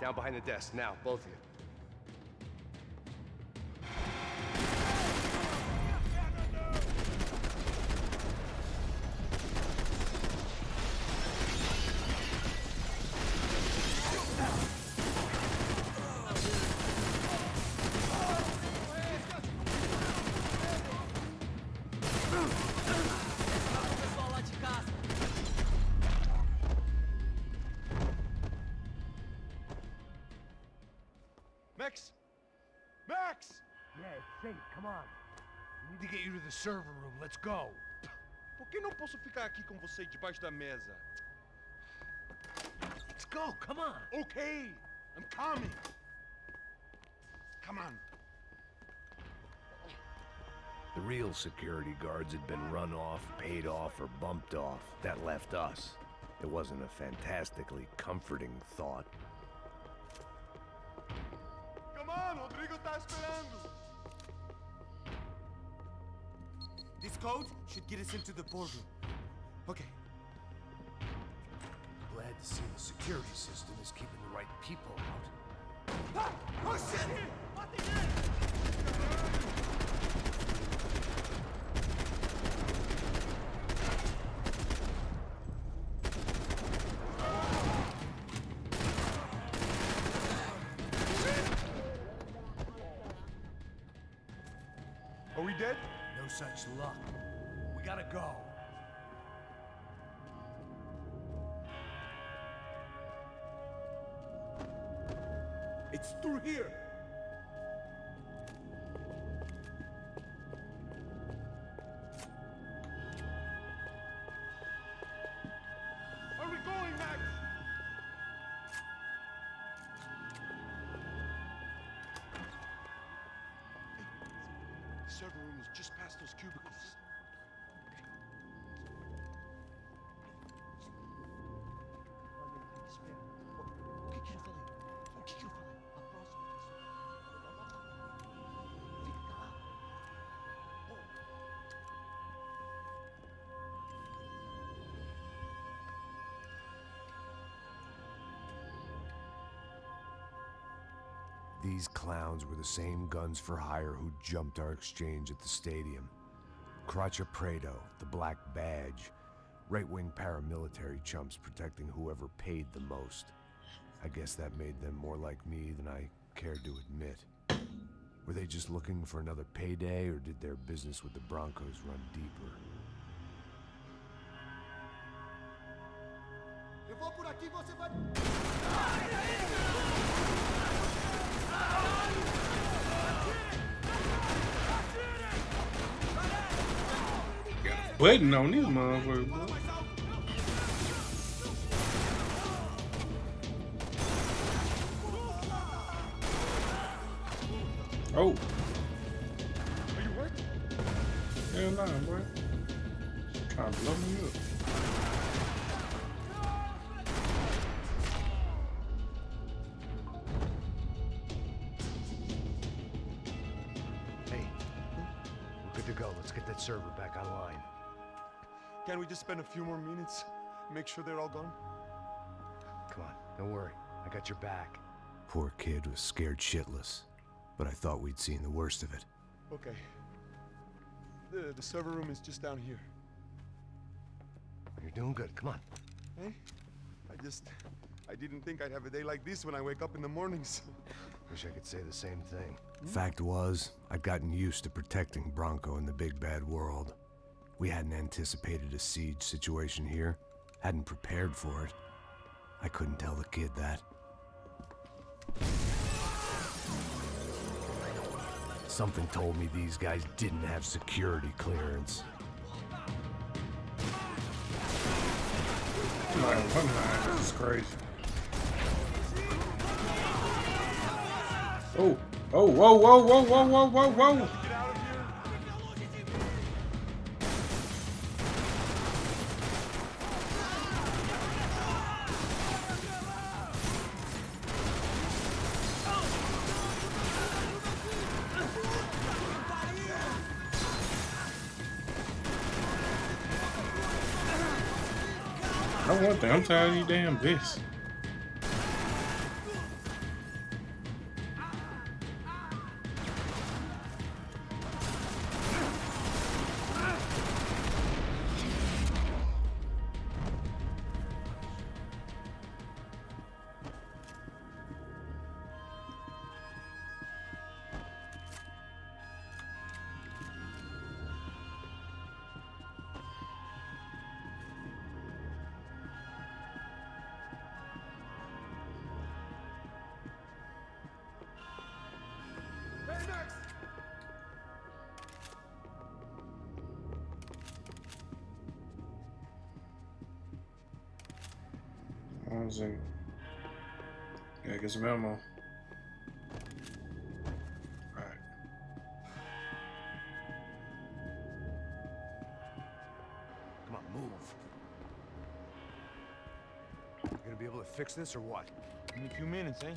Down behind the desk, now, both of you. Max! Max! Yeah, it's safe. Come on. We need to get you to the server room. Let's go. Por que não posso ficar aqui com você debaixo da mesa? Let's go. Come on. Okay, I'm coming. Come on. The real security guards had been run off, paid off, or bumped off. That left us. It wasn't a fantastically comforting thought. Come on, Rodrigo tá esperando. This code should get us into the boardroom. Okay. Glad to see the security system is keeping the right people out. Ah! Oh shit! Are we dead? No such luck. We gotta go. It's through here. Are we going, Max? The server room is just past those cubicles. O que eu falei? O que eu falei? A próxima pessoa. Fica lá. These clowns were the same guns for hire who jumped our exchange at the stadium. Crotcha Prado, the Black Badge. Right-wing paramilitary chumps protecting whoever paid the most. I guess that made them more like me than I cared to admit. Were they just looking for another payday, or did their business with the Broncos run deeper? Eu vou por aqui, você vai. Waiting on this motherfucker, bro. Oh. Are you hurt? Hell nah, bro. Trying to blow me up. Hey, we're good to go. Let's get that server back online. Can we just spend a few more minutes? Make sure they're all gone? Come on, don't worry. I got your back. Poor kid was scared shitless, but I thought we'd seen the worst of it. Okay. The server room is just down here. You're doing good. Come on. Hey? I didn't think I'd have a day like this when I wake up in the mornings. Wish I could say the same thing. Fact was, I'd gotten used to protecting Bronco in the big bad world. We hadn't anticipated a siege situation here, hadn't prepared for it. I couldn't tell the kid that. Something told me these guys didn't have security clearance. This is crazy. Oh, oh, whoa, whoa, whoa, whoa, whoa, whoa, whoa. Get out of here! I want that. I'm tired of these damn vests. was in. Yeah, get some ammo. Alright. Come on, move. You gonna be able to fix this or what? In a few minutes, eh?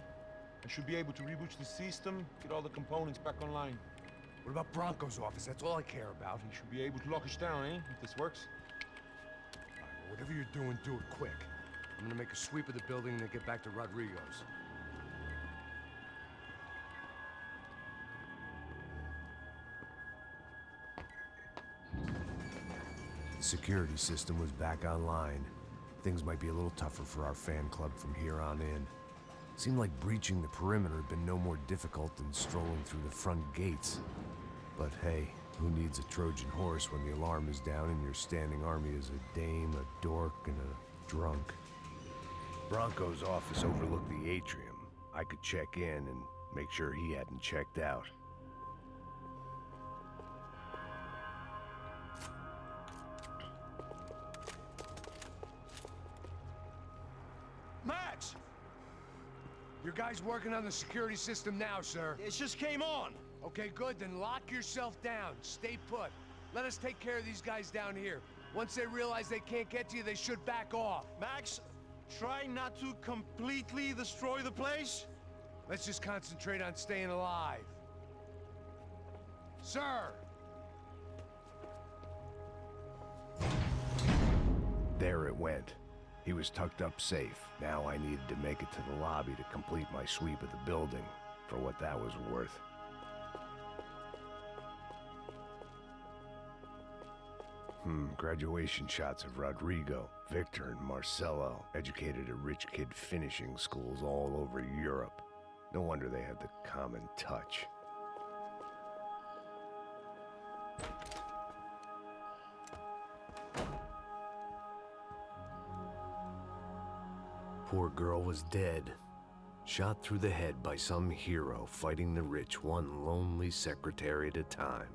I should be able to reboot the system, get all the components back online. What about Bronco's office? That's all I care about. He should be able to lock us down, eh? If this works. All right, well, whatever you're doing, do it quick. I'm gonna make a sweep of the building and then get back to Rodrigo's. The security system was back online. Things might be a little tougher for our fan club from here on in. Seemed like breaching the perimeter had been no more difficult than strolling through the front gates. But hey, who needs a Trojan horse when the alarm is down and your standing army is a dame, a dork, and a drunk? Bronco's office overlooked the atrium. I could check in and make sure he hadn't checked out. Max! Your guy's working on the security system now, sir. It just came on. Okay, good. Then lock yourself down. Stay put. Let us take care of these guys down here. Once they realize they can't get to you, they should back off. Max, try not to completely destroy the place. Let's just concentrate on staying alive. Sir! There it went. He was tucked up safe. Now I needed to make it to the lobby to complete my sweep of the building, for what that was worth. Graduation shots of Rodrigo, Victor, and Marcelo, educated at rich kid finishing schools all over Europe. No wonder they had the common touch. Poor girl was dead. Shot through the head by some hero fighting the rich one lonely secretary at a time.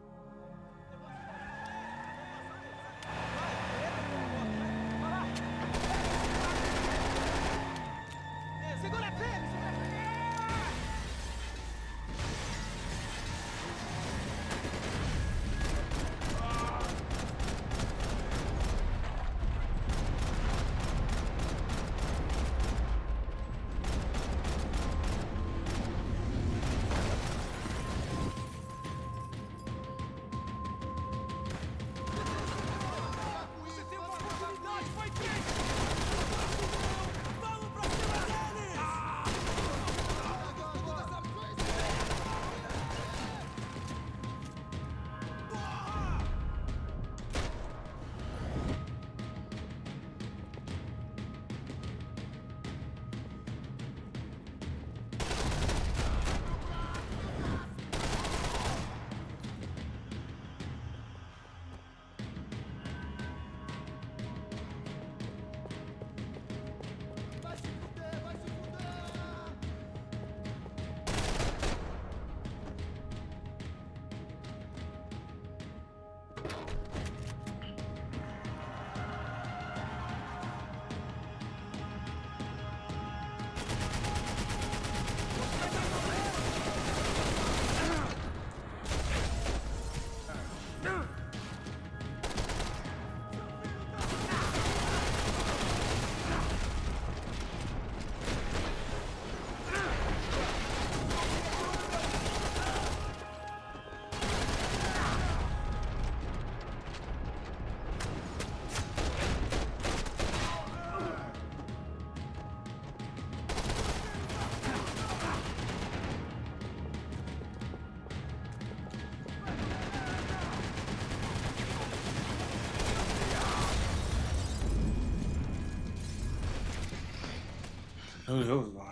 Who was alive?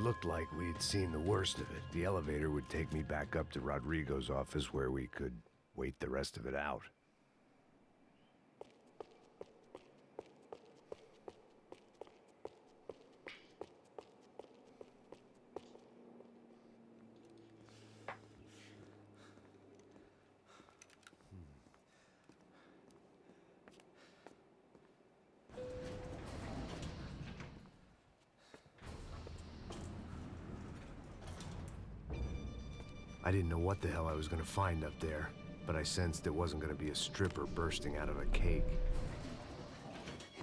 looked like we'd seen the worst of it. The elevator would take me back up to Rodrigo's office where we could wait the rest of it out. I didn't know what the hell I was gonna find up there, but I sensed it wasn't gonna be a stripper bursting out of a cake.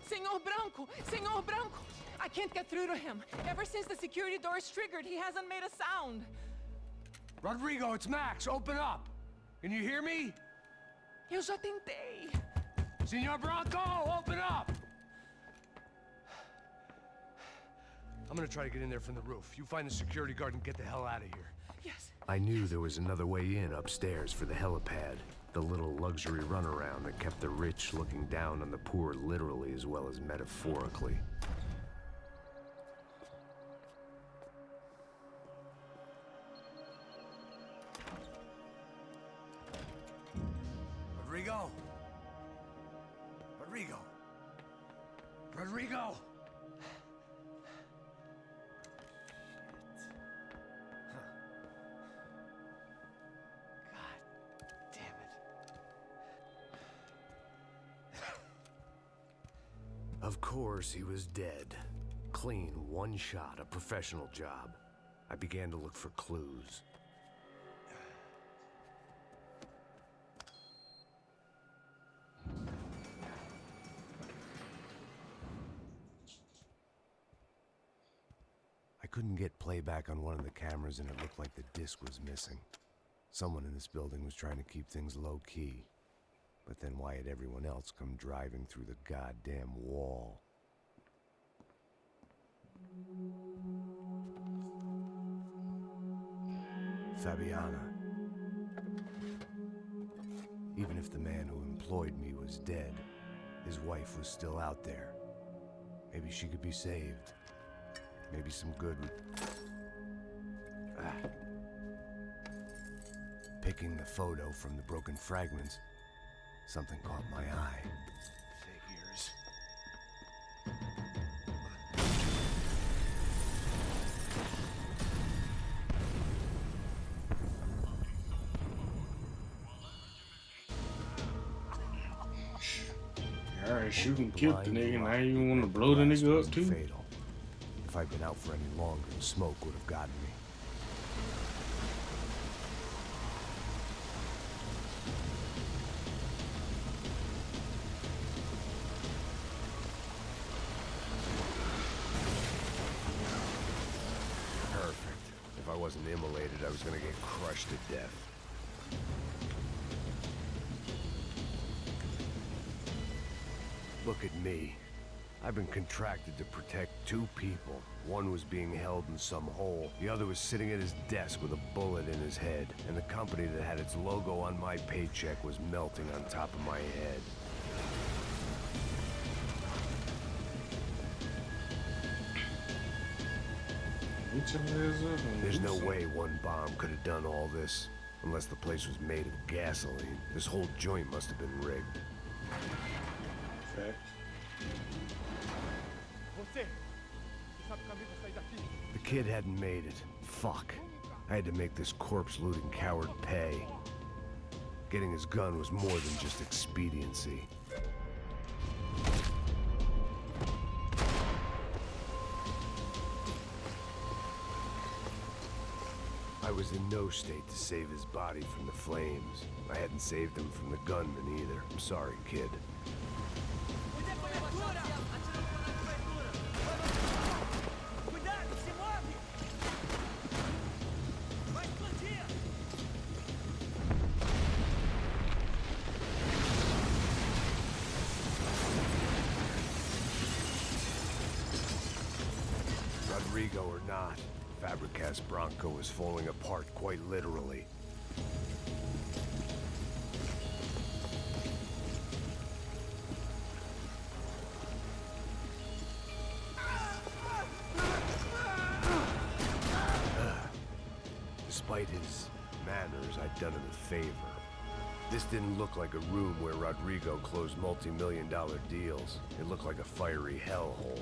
Senor Branco! Senor Branco! I can't get through to him. Ever since the security door is triggered, he hasn't made a sound. Rodrigo, it's Max. Open up. Can you hear me? Eu já tentei. Senor Branco, open up! I'm gonna try to get in there from the roof. You find the security guard and get the hell out of here. Yes. I knew there was another way in upstairs for the helipad, the little luxury runaround that kept the rich looking down on the poor literally as well as metaphorically. Rodrigo? Rodrigo? Rodrigo? Of course, he was dead. Clean, one shot, a professional job. I began to look for clues. I couldn't get playback on one of the cameras and it looked like the disc was missing. Someone in this building was trying to keep things low-key. But then why had everyone else come driving through the goddamn wall? Fabiana. Even if the man who employed me was dead, his wife was still out there. Maybe she could be saved. Maybe some good would... Picking the photo from the broken fragments, something caught my eye. Figures. Alright, shooting killed the nigga, now you wanna blow the nigga up too? Fatal. If I'd been out for any longer, the smoke would have gotten me. Perfect. If I wasn't immolated, I was gonna get crushed to death. Look at me. I've been contracted to protect two people. One was being held in some hole. The other was sitting at his desk with a bullet in his head. And the company that had its logo on my paycheck was melting on top of my head. There's no way one bomb could have done all this. Unless the place was made of gasoline. This whole joint must have been rigged. Facts. The kid hadn't made it. Fuck. I had to make this corpse-looting coward pay. Getting his gun was more than just expediency. I was in no state to save his body from the flames. I hadn't saved him from the gunman either. I'm sorry, kid. Rodrigo or not, Fabricas Bronco is falling apart quite literally. despite his manners, I'd done him a favor. This didn't look like a room where Rodrigo closed multi-million-dollar deals. It looked like a fiery hellhole.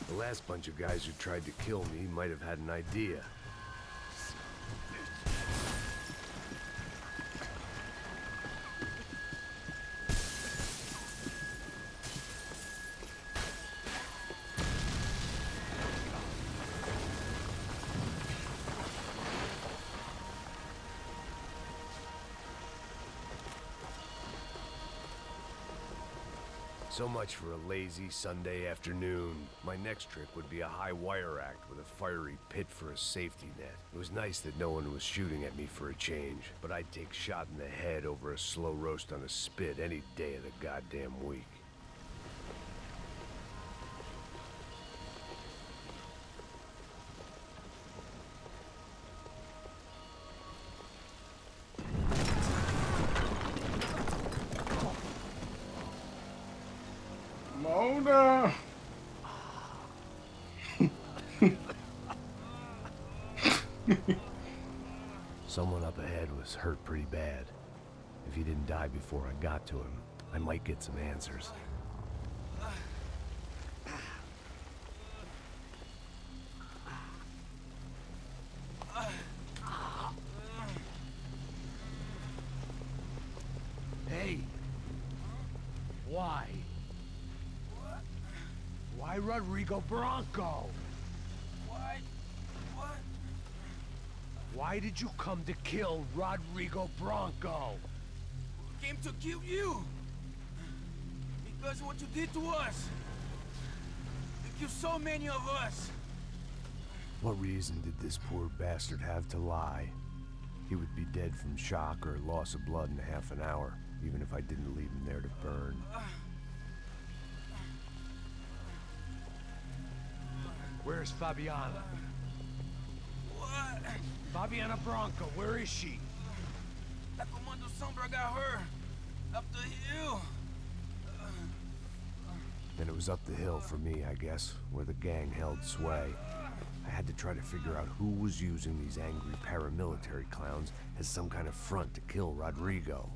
The last bunch of guys who tried to kill me might have had an idea. So much for a lazy Sunday afternoon. My next trick would be a high wire act with a fiery pit for a safety net. It was nice that no one was shooting at me for a change, but I'd take shot in the head over a slow roast on a spit any day of the goddamn week. Mona! Someone up ahead was hurt pretty bad. If he didn't die before I got to him, I might get some answers. Hey! Why? Why Rodrigo Bronco? Why? What? Why did you come to kill Rodrigo Bronco? Came to kill you. Because what you did to us. You killed so many of us. What reason did this poor bastard have to lie? He would be dead from shock or loss of blood in half an hour, even if I didn't leave him there to burn. Where's Fabiana? What? Fabiana Bronco, where is she? La Comando Sombra got her. Up the hill. Then it was up the hill for me, I guess, where the gang held sway. I had to try to figure out who was using these angry paramilitary clowns as some kind of front to kill Rodrigo.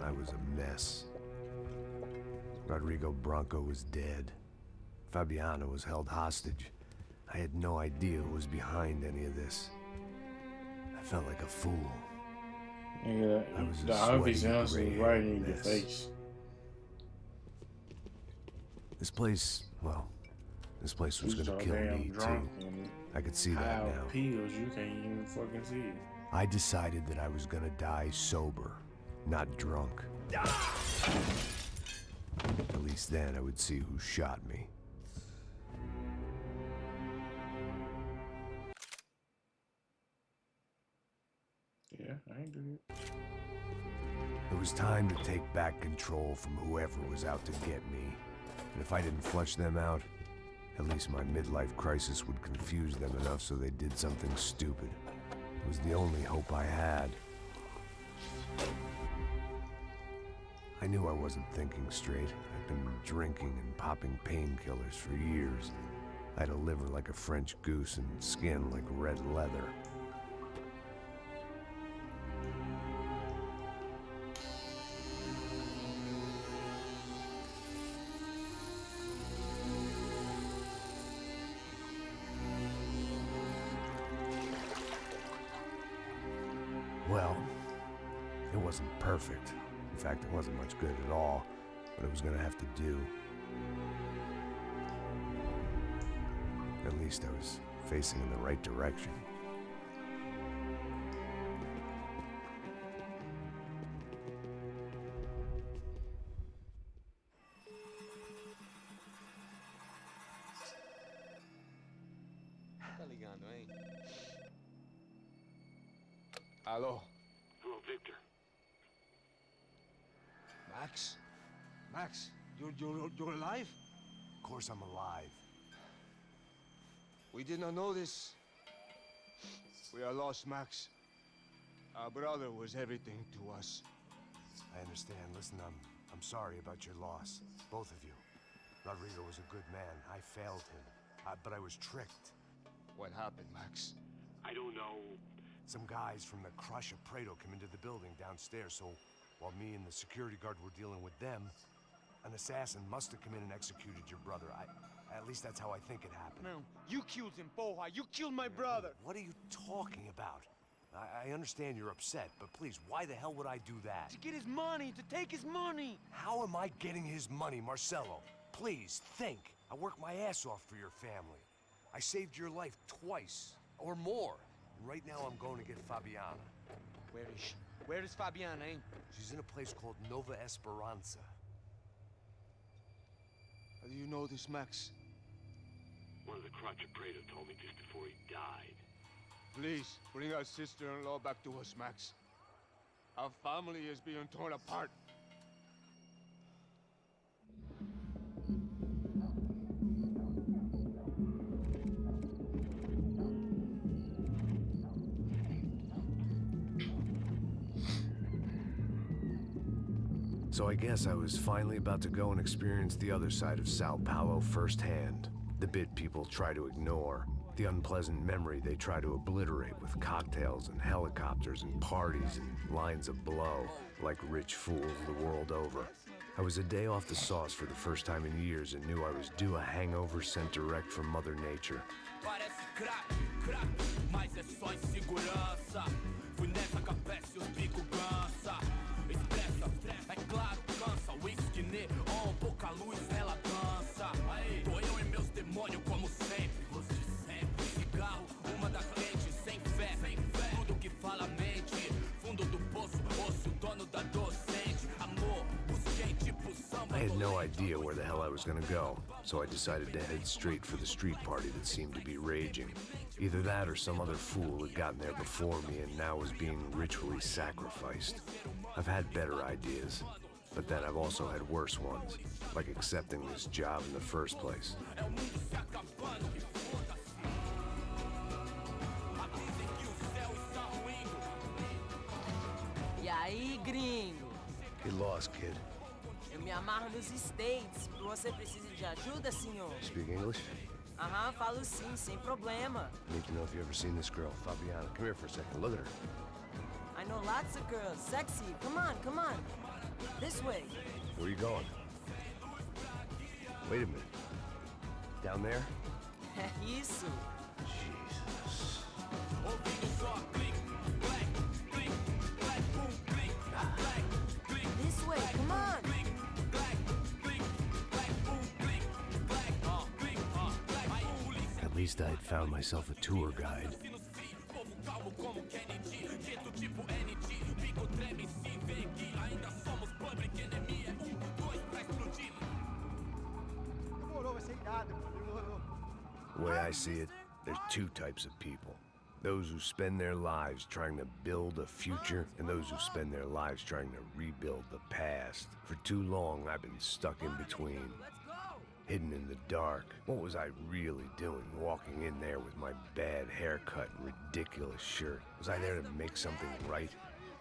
I was a mess. Rodrigo Bronco was dead. Fabiana was held hostage. I had no idea who was behind any of this. I felt like a fool. Yeah, I was the a obvious sweaty, answer is gray-haired right in your mess. face. This place, well, this place was He's gonna so kill damn me drunk too. and I could see high that off now. pills, you can't even fucking see it. I decided that I was gonna die sober, not drunk. At least then I would see who shot me. Yeah, I ain't do it. It was time to take back control from whoever was out to get me. And if I didn't flush them out, at least my midlife crisis would confuse them enough so they did something stupid. It was the only hope I had. I knew I wasn't thinking straight. I'd been drinking and popping painkillers for years. I had a liver like a French goose and skin like red leather. It wasn't perfect. In fact, it wasn't much good at all, but it was gonna have to do. At least I was facing in the right direction. Tá ligando, hein? Alô? Hello, Victor. Max? Max, you're alive? Of course I'm alive. We did not know this. We are lost, Max. Our brother was everything to us. I understand. Listen, I'm sorry about your loss. Both of you. Rodrigo was a good man. I failed him. But I was tricked. What happened, Max? I don't know. Some guys from the Crush of Prado came into the building downstairs, so while me and the security guard were dealing with them, an assassin must have come in and executed your brother. At least that's how I think it happened. No, you killed him, Porra. You killed my brother. What are you talking about? I understand you're upset, but please, why the hell would I do that? To get his money, to take his money. How am I getting his money, Marcelo? Please, think. I worked my ass off for your family. I saved your life twice, or more. And right now I'm going to get Fabiana. Where is she? Where is Fabiana, eh? She's in a place called Nova Esperanza. How do you know this, Max? One of the Crotch of Prado told me just before he died. Please, bring our sister-in-law back to us, Max. Our family is being torn apart. So I guess I was finally about to go and experience the other side of Sao Paulo firsthand. The bit people try to ignore. The unpleasant memory they try to obliterate with cocktails and helicopters and parties and lines of blow, like rich fools the world over. I was a day off the sauce for the first time in years and knew I was due a hangover sent direct from Mother Nature. Parece crack, crack, mas é só insegurança. Fui nessa capeste, os bico gansa. Expressa, é claro, cansa. Whisky neon, pouca luz, ela dança. Tô eu e meus demônios como sempre. Você sempre. Cigarro, uma da frente, sem fé. Tudo que fala mente. Fundo do poço, osso, dono da docente. Amor, busquei tipo samba. I had no idea where the hell I was gonna go, so I decided to head straight for the street party that seemed to be raging. Either that or some other fool had gotten there before me and now was being ritually sacrificed. I've had better ideas, but then I've also had worse ones, like accepting this job in the first place. E aí, gringo? Get lost, kid. Eu me amarro nos States. Você precisa de ajuda, senhor? Speak English? Aham, falo sim, sem problema. Need to know if you ever seen this girl, Fabiana. Come here for a second. Look at her. I know lots of girls. Sexy. Come on, come on. This way. Where are you going? Wait a minute. Down there? Isso. Jesus. This way, come on. At least I'd found myself a tour guide. The way I see it, there's two types of people. Those who spend their lives trying to build a future, and those who spend their lives trying to rebuild the past. For too long, I've been stuck in between. Hidden in the dark. What was I really doing walking in there with my bad haircut and ridiculous shirt? Was I there to make something right?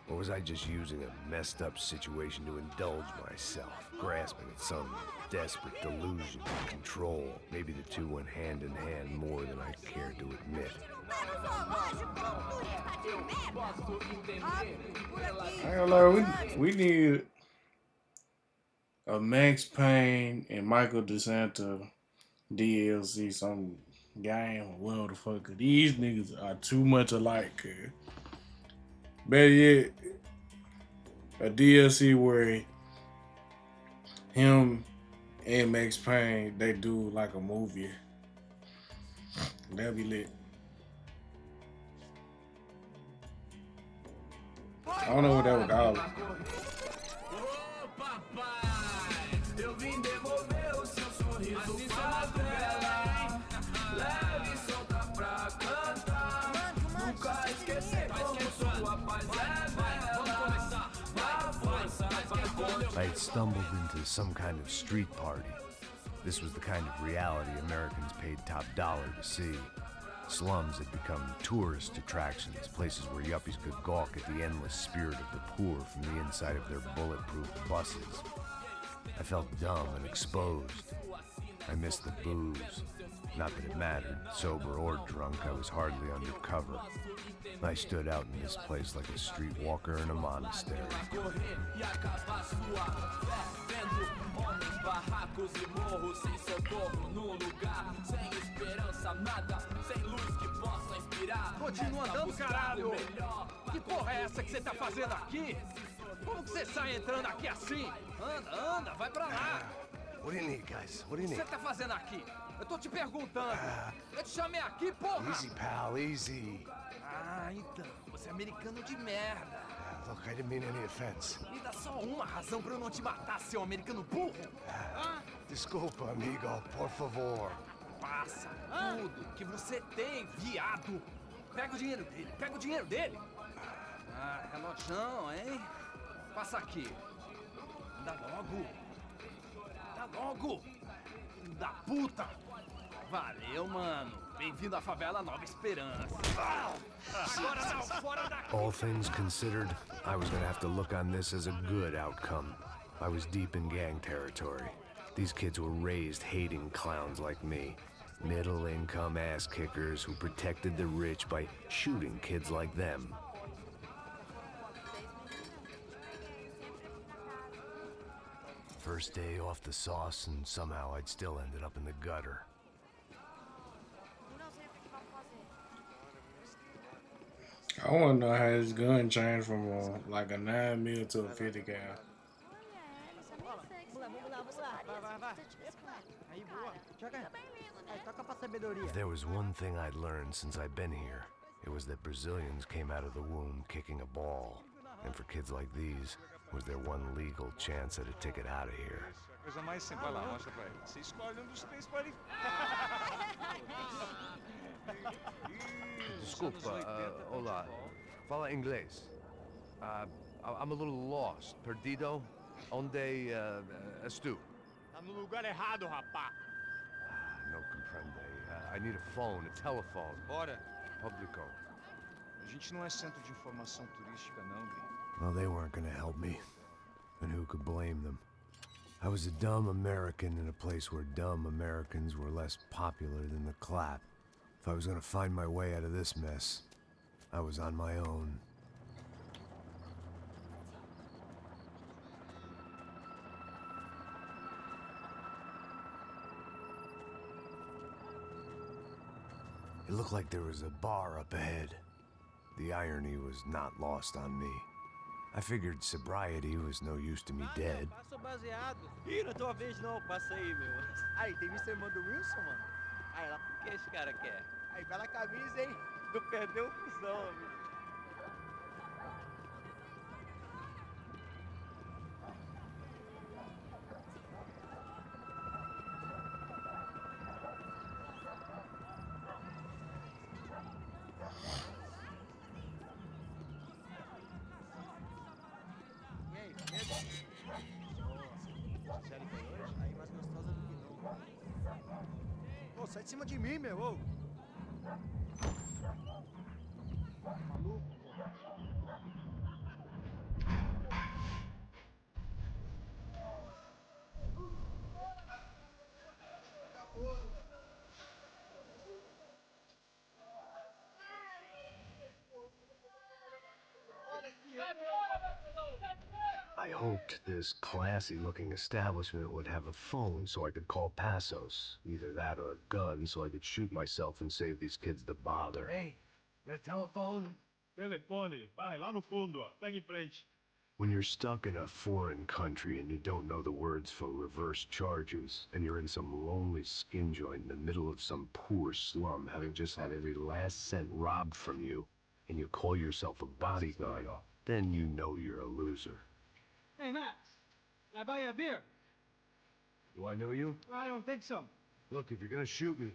Or was I just using a messed up situation to indulge myself, grasping at some desperate delusion of control? Maybe the two went hand in hand more than I cared to admit. I ain't gonna lie, we need a Max Payne and Michael DeSanta DLC, some game or whatever the fuck. 'Cause these niggas are too much alike. Better yet, a DLC where him and Max Payne they do like a movie. That'd be lit. I don't know what that would call it. Ô papai, eu vim devolver o seu sorriso favela, hein? Leve e solta pra cantar. Nunca esquecer como sua paz é bela. Na força, I had stumbled into some kind of street party. This was the kind of reality Americans paid top dollar to see. Slums had become tourist attractions, places where yuppies could gawk at the endless spirit of the poor from the inside of their bulletproof buses. I felt dumb and exposed. I missed the booze. Not that it mattered. Sober or drunk, I was hardly under cover. I stood out in this place like a streetwalker in a monastery. barracos e morros sem socorro num lugar sem esperança, nada, sem luz que possa inspirar. Continua andando, caralho! Que porra é essa que você tá fazendo aqui? Como que você sai entrando aqui assim? Anda, anda, vai pra lá! What do you need, guys? What do you O que need? você tá fazendo aqui? Eu tô te perguntando. Eu te chamei aqui, porra! Easy, pal, easy. Ah, então, você é americano de merda. Look, I didn't mean any offense. Me dá só uma razão pra eu não te matar, seu americano burro. Desculpa, amigo, por favor. Passa tudo que você tem, viado. Pega o dinheiro dele, pega o dinheiro dele. Ah, relojão, hein? Passa aqui. Dá logo. Dá logo. Filho da puta. Valeu, mano. Bem-vindo à favela Nova Esperança. Agora não, fora daqui. All things considered, I was gonna have to look on this as a good outcome. I was deep in gang territory. These kids were raised hating clowns like me. Middle-income ass-kickers who protected the rich by shooting kids like them. First day off the sauce, and somehow I'd still ended up in the gutter. I want to know how his gun changed from like a 9mm to a 50 cal. If there was one thing I'd learned since I'd been here, it was that Brazilians came out of the womb kicking a ball. And for kids like these, was their one legal chance at a ticket out of here. Coisa mais simples, vai lá, mostra pra ele. Você escolhe dos três para Desculpa, olá. Fala inglês. I'm a little lost. Perdido? Onde és tu? Tá no lugar errado, rapá. Não compreende. I need a phone, a telephone. Bora. Publico. A gente não é centro de informação turística, não, gringo. Well, they weren't gonna help me. And who could blame them? I was a dumb American in a place where dumb Americans were less popular than the clap. If I was gonna find my way out of this mess, I was on my own. It looked like there was a bar up ahead. The irony was not lost on me. I figured sobriety was no use to me dead. Passo baseado. Ih, não é tua vez não, passa aí, meu. Aí, tem visto a irmã do Wilson, mano? Aí, lá, o que esse cara quer? Aí, bela camisa, hein? Tu perdeu o cuzão, amigo. E aí, beleza? Nossa, sério que hoje? Aí, mais gostosa do que não. Ô, sai de cima de mim, meu, ô. Maluco? I hoped this classy-looking establishment would have a phone so I could call Passos. Either that or a gun so I could shoot myself and save these kids the bother. Hey, your telephone? Telefone, vai lá no fundo, ó. Pega em frente. When you're stuck in a foreign country and you don't know the words for reverse charges, and you're in some lonely skin joint in the middle of some poor slum, having just had every last cent robbed from you, and you call yourself a bodyguard, then you know you're a loser. Hey, Max. Can I buy you a beer? Do I know you? I don't think so. Look, if you're gonna shoot me,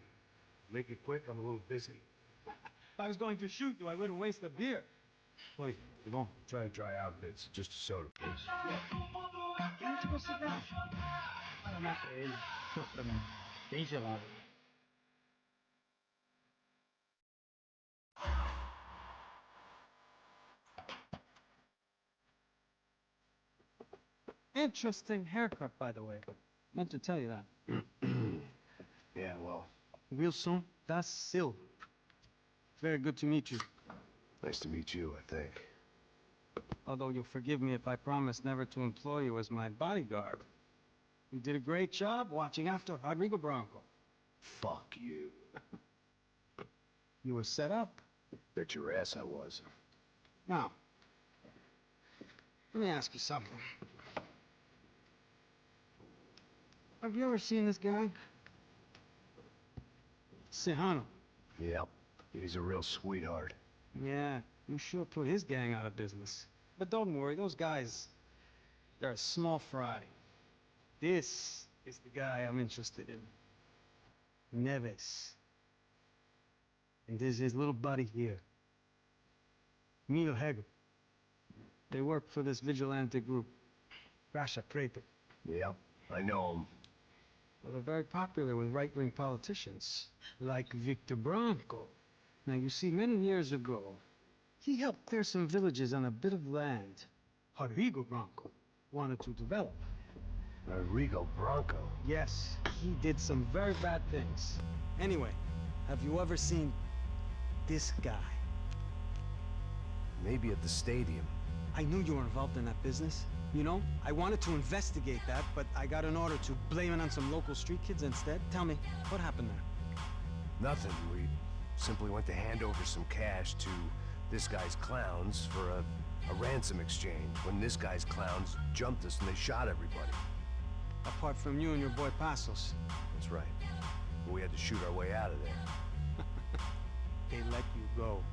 make it quick, I'm a little busy. If I was going to shoot you, I wouldn't waste a beer. Wait, come on. Try to dry out bits. Just a soda, please. Why don't you go sit down? I'm not bem gelado. Interesting haircut, by the way. Meant to tell you that. Yeah, well, Wilson da Silva. Very good to meet you. nice to meet you, I think. Although you'll forgive me if I promise never to employ you as my bodyguard. You did a great job watching after Rodrigo Bronco. Fuck you. You were set up. Bet your ass I was. Now, let me ask you something. Have you ever seen this guy? Sejano. Yep. He's a real sweetheart. Yeah, you sure put his gang out of business. But don't worry, those guys, they're a small fry. This is the guy I'm interested in. Neves. And there's his little buddy here. Miguel Hegel. They work for this vigilante group, Rasha Preto. Yep, I know him. Well, they're very popular with right-wing politicians, like Victor Bronco. Now, you see, many years ago, he helped clear some villages on a bit of land Rodrigo Bronco wanted to develop. Rodrigo Bronco? Yes, he did some very bad things. Anyway, have you ever seen this guy? Maybe at the stadium. I knew you were involved in that business. You know, I wanted to investigate that, but I got an order to blame it on some local street kids instead. Tell me, what happened there? Nothing. We simply went to hand over some cash to this guy's clowns for a ransom exchange when this guy's clowns jumped us and they shot everybody. Apart from you and your boy Passos. That's right. We had to shoot our way out of there. They let you go.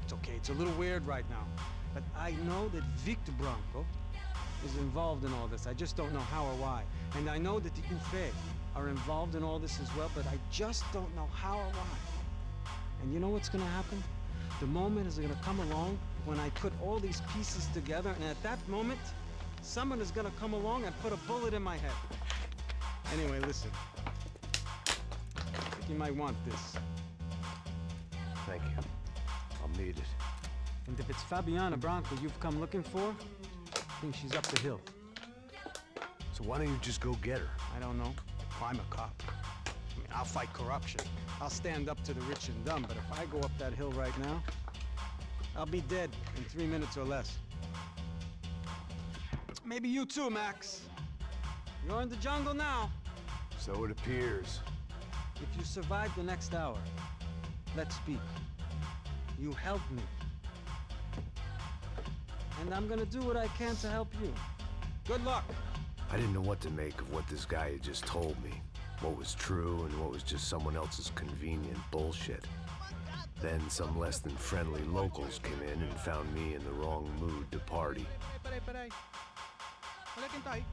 It's okay, it's a little weird right now. But I know that Victor Bronco is involved in all this. I just don't know how or why. And I know that the UFE are involved in all this as well, but I just don't know how or why. And you know what's gonna happen? The moment is gonna come along when I put all these pieces together, and at that moment, someone is gonna come along and put a bullet in my head. Anyway, listen. I think you might want this. Thank you. I'll need it. And if it's Fabiana Bronco you've come looking for, I think she's up the hill. So why don't you just go get her? I don't know. I'm a cop. I mean, I'll fight corruption. I'll stand up to the rich and dumb, but if I go up that hill right now, I'll be dead in 3 minutes or less. Maybe you too, Max. You're in the jungle now. So it appears. If you survive the next hour, let's speak. You helped me. And I'm gonna do what I can to help you. Good luck. I didn't know what to make of what this guy had just told me. What was true and what was just someone else's convenient bullshit. Then some less than friendly locals came in and found me in the wrong mood to party. Peraí. Olha quem tá aí.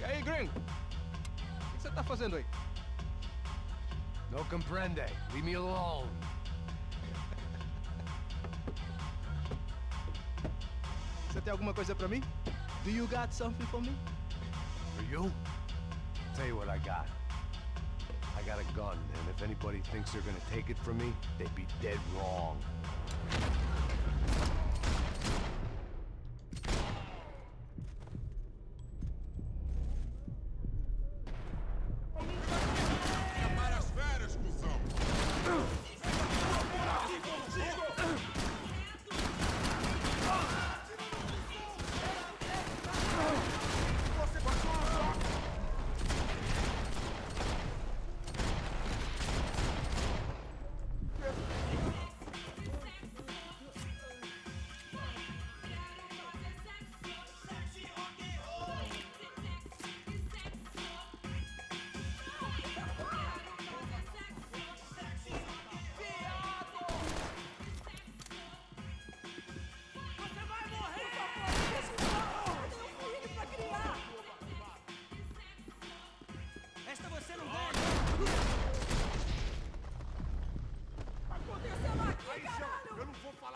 E aí, gringo? O que você tá fazendo aí? No comprende. Leave me alone. Você tem alguma coisa pra mim? Do you got something for me? For you? Tell you what I got. I got a gun, and if anybody thinks they're gonna take it from me, they'd be dead wrong.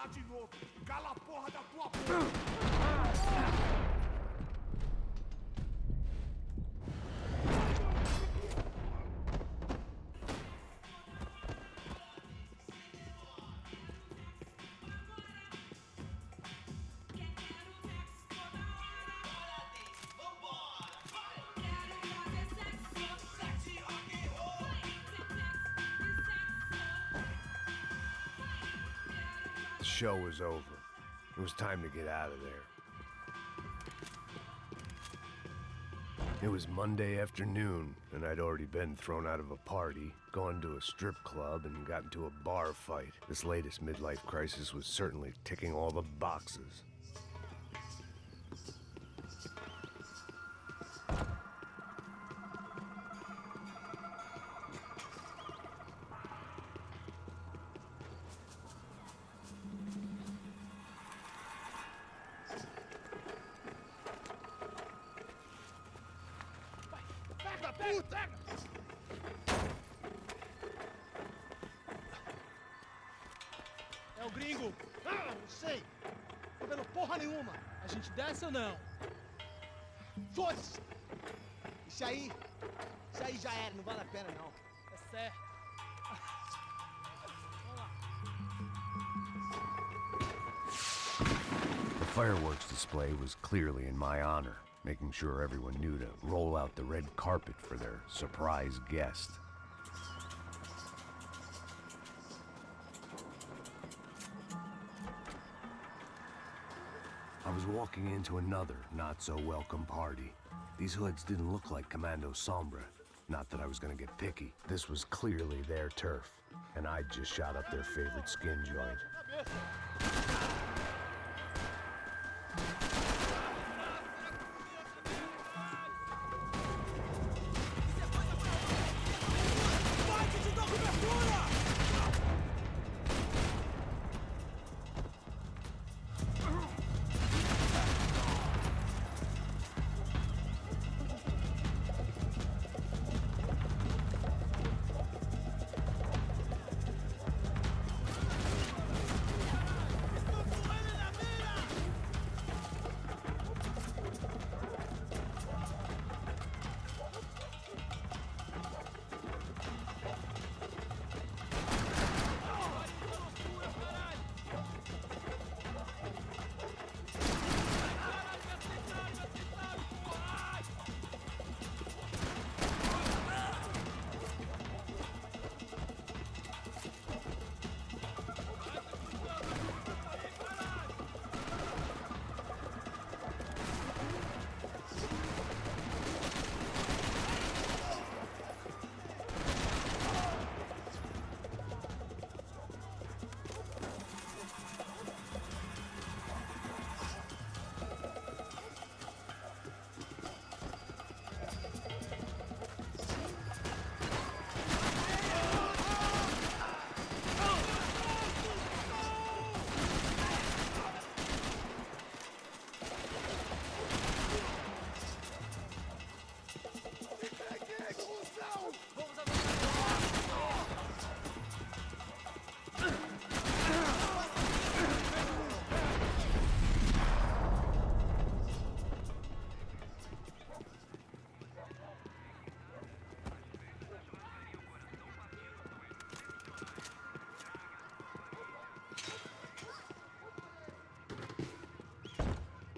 falar de novo. Cala a porra da tua boca. The show was over. It was time to get out of there. It was Monday afternoon, and I'd already been thrown out of a party, gone to a strip club, and got into a bar fight. This latest midlife crisis was certainly ticking all the boxes. É o gringo. Ah, não sei. Tô vendo porra nenhuma. A gente desce ou não? Foda-se. Isso aí já era, não vale a pena não. É certo. Vamos lá. The fireworks display was clearly in my honor, making sure everyone knew to roll out the red carpet for their surprise guest. I was walking into another not-so-welcome party. These hoods didn't look like Commando Sombra. Not that I was gonna get picky. This was clearly their turf, and I'd just shot up their favorite skin joint.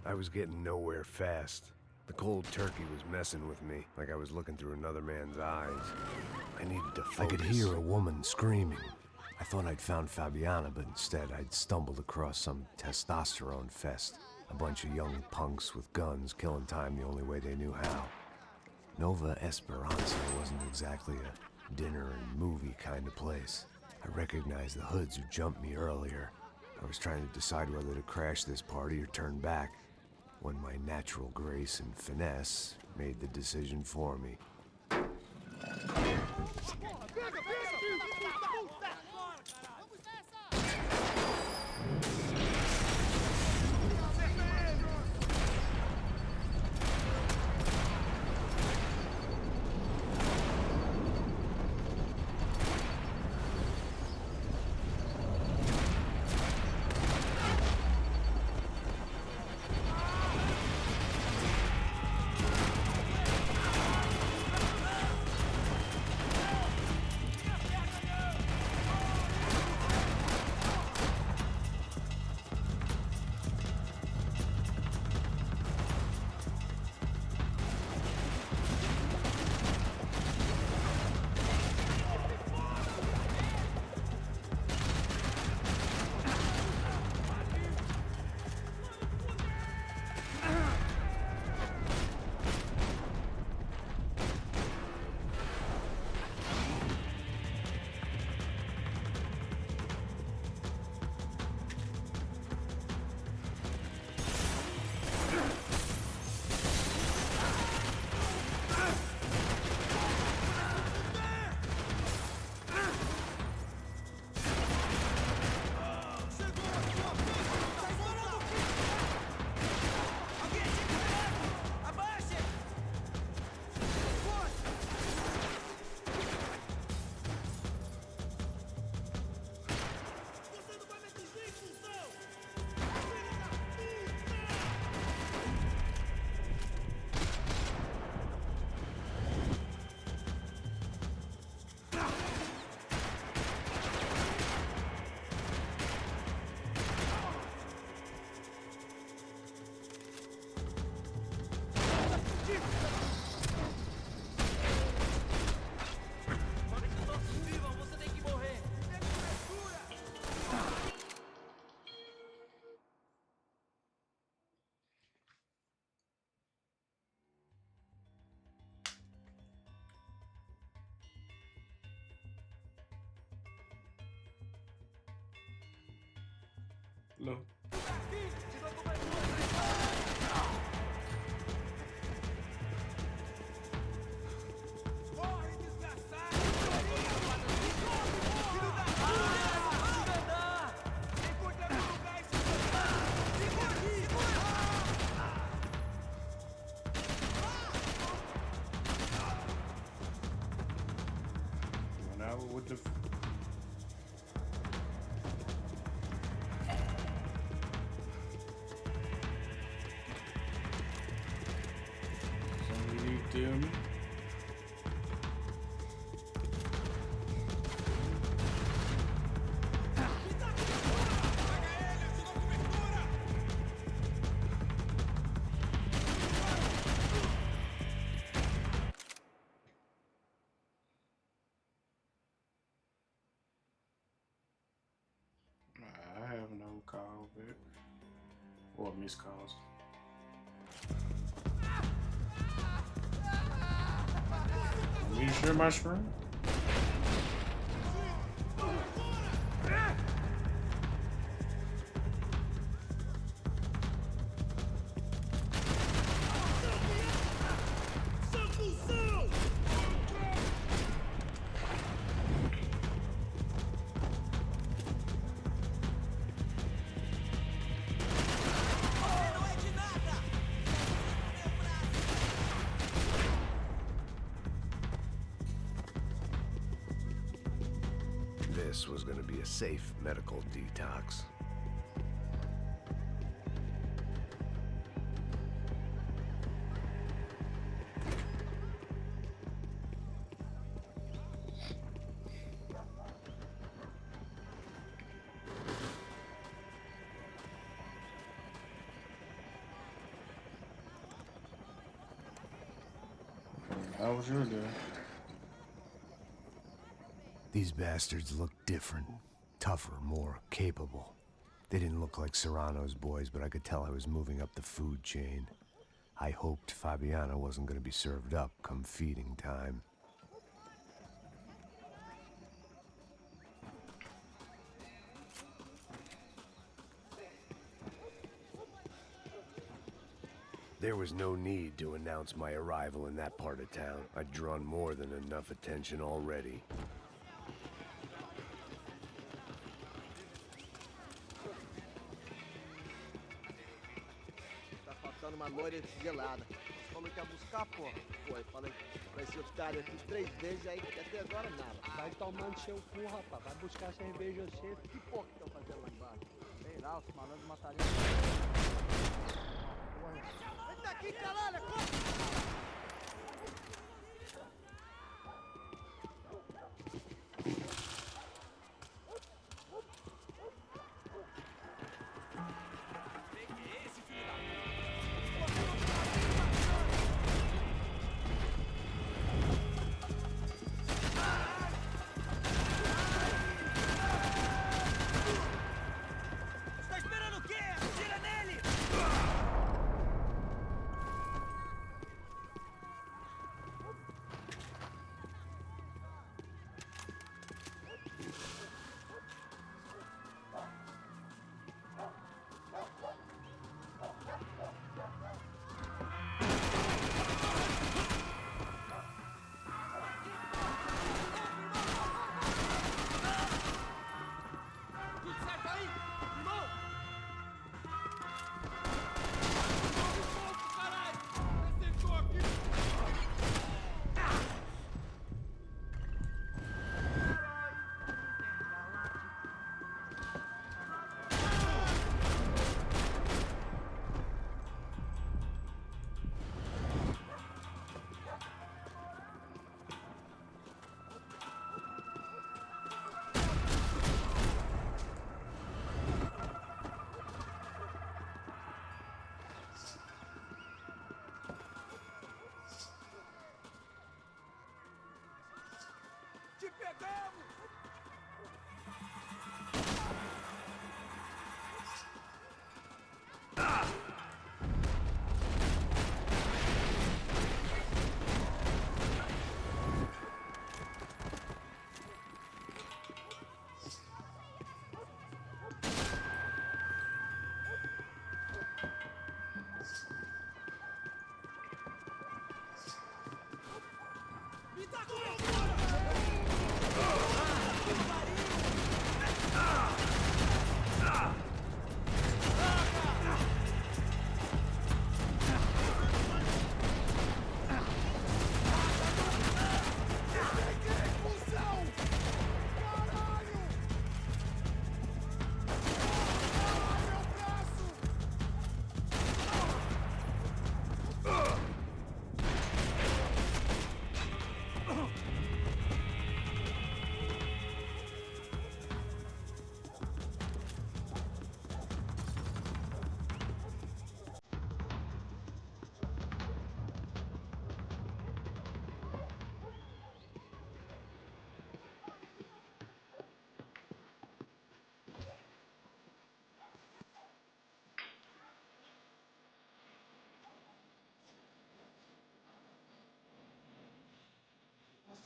I was getting nowhere fast. The cold turkey was messing with me, like I was looking through another man's eyes. I needed to focus. I could hear a woman screaming. I thought I'd found Fabiana, but instead I'd stumbled across some testosterone fest. A bunch of young punks with guns killing time the only way they knew how. Nova Esperanza wasn't exactly a dinner and movie kind of place. I recognized the hoods who jumped me earlier. I was trying to decide whether to crash this party or turn back, when my natural grace and finesse made the decision for me. No. Went out with the. Somebody tell me. I have no call back or missed calls. Want me to share my screen? This was gonna be a safe medical detox. How was your day? These bastards look different, tougher, more capable. They didn't look like Serrano's boys, but I could tell I was moving up the food chain. I hoped Fabiana wasn't gonna be served up come feeding time. There was no need to announce my arrival in that part of town. I'd drawn more than enough attention already. Tá faltando uma loira gelada. Como que ia buscar, porra? Foi, falei pra esse otário aqui 3 vezes, aí até agora nada. Vai tomando seu cu, rapaz. Vai buscar cerveja sempre. Que porra que estão fazendo lá embaixo? Sei lá, os malandros matariam. Vem daqui, caralho!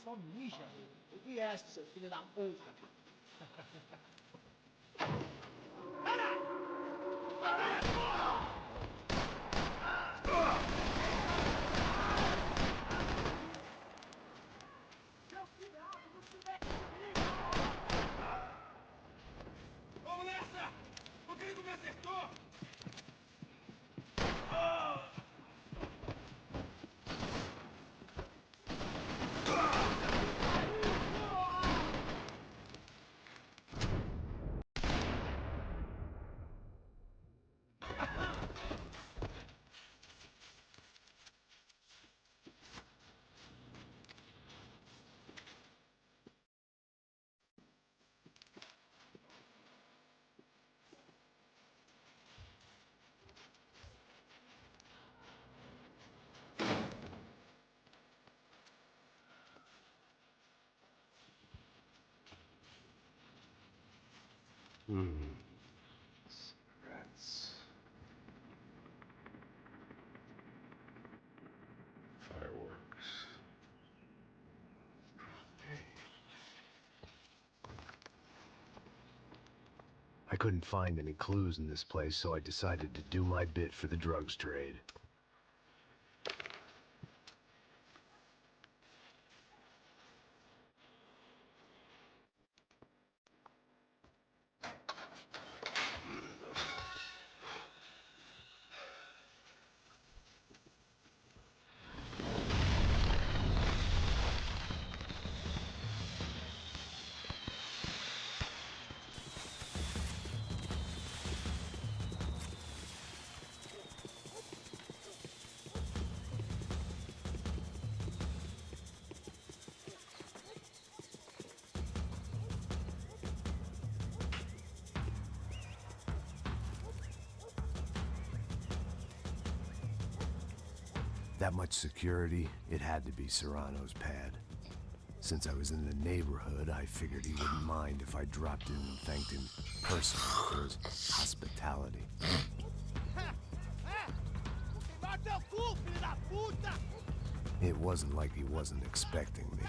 Só mija. O que é esse, seu filho da puta? Vamos nessa! O gringo me acertou! Cigarettes. Fireworks. I couldn't find any clues in this place, so I decided to do my bit for the drugs trade. That much security, it had to be Serrano's pad. Since I was in the neighborhood, I figured he wouldn't mind if I dropped in and thanked him personally for his hospitality. It wasn't like he wasn't expecting me.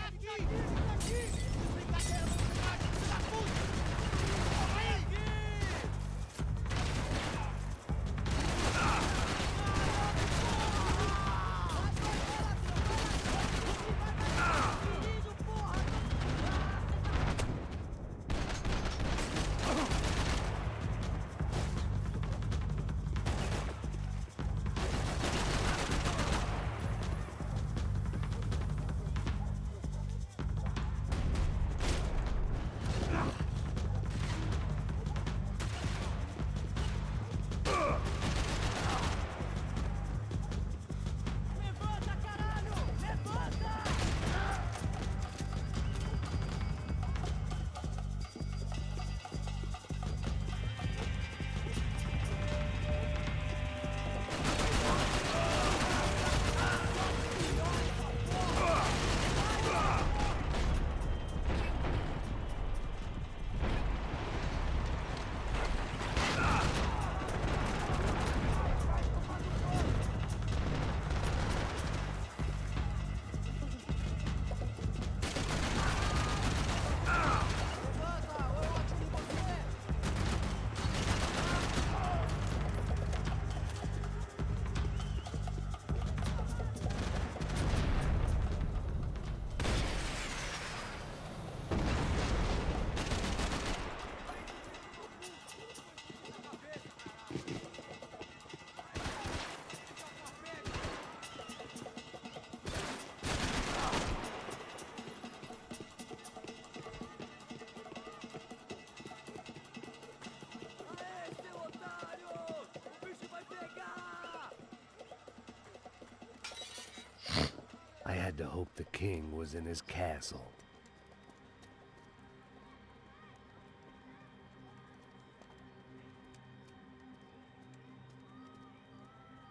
I had to hope the king was in his castle.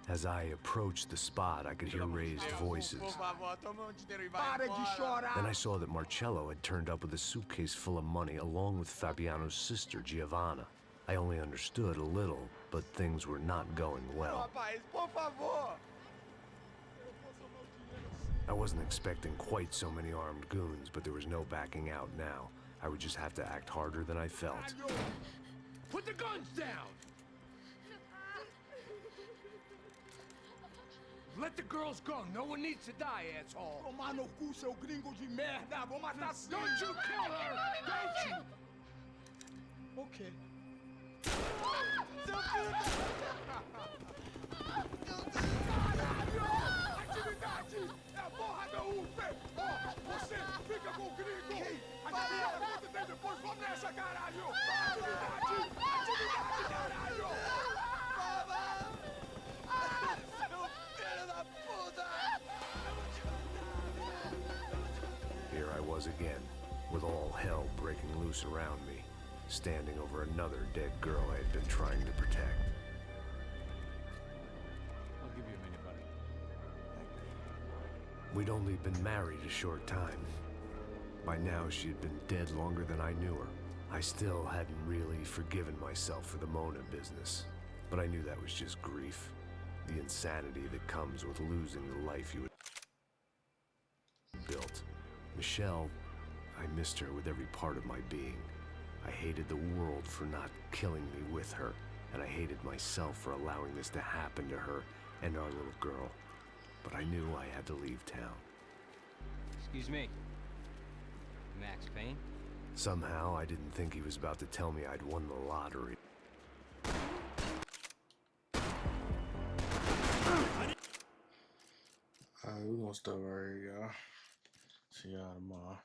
As I approached the spot, I could hear raised voices. Then I saw that Marcello had turned up with a suitcase full of money along with Fabiano's sister, Giovanna. I only understood a little, but things were not going well. I I wasn't expecting quite so many armed goons, but there was no backing out now. I would just have to act harder than I felt. Put the guns down! Let the girls go. No one needs to die, asshole. Tomar no cu, seu gringo de merda. Vou matar sim. Don't you kill her! Don't you! Ok. Caralho! Atividade! É a porra da UFE! Ó, você fica com o gringo! Atividade quanto tem depois, vamos nessa, caralho! Atividade! Atividade, caralho! Here I was again, with all hell breaking loose around me, standing over another dead girl I had been trying to protect. I'll give you a minute, buddy. We'd only been married a short time. By now, she had been dead longer than I knew her. I still hadn't really forgiven myself for the Mona business, but I knew that was just grief. The insanity that comes with losing the life you had built. Michelle, I missed her with every part of my being. I hated the world for not killing me with her, and I hated myself for allowing this to happen to her and our little girl. But I knew I had to leave town. Excuse me. Max Payne? Somehow, I didn't think he was about to tell me I'd won the lottery. Alright, we're gonna stop right here, y'all. See y'all tomorrow.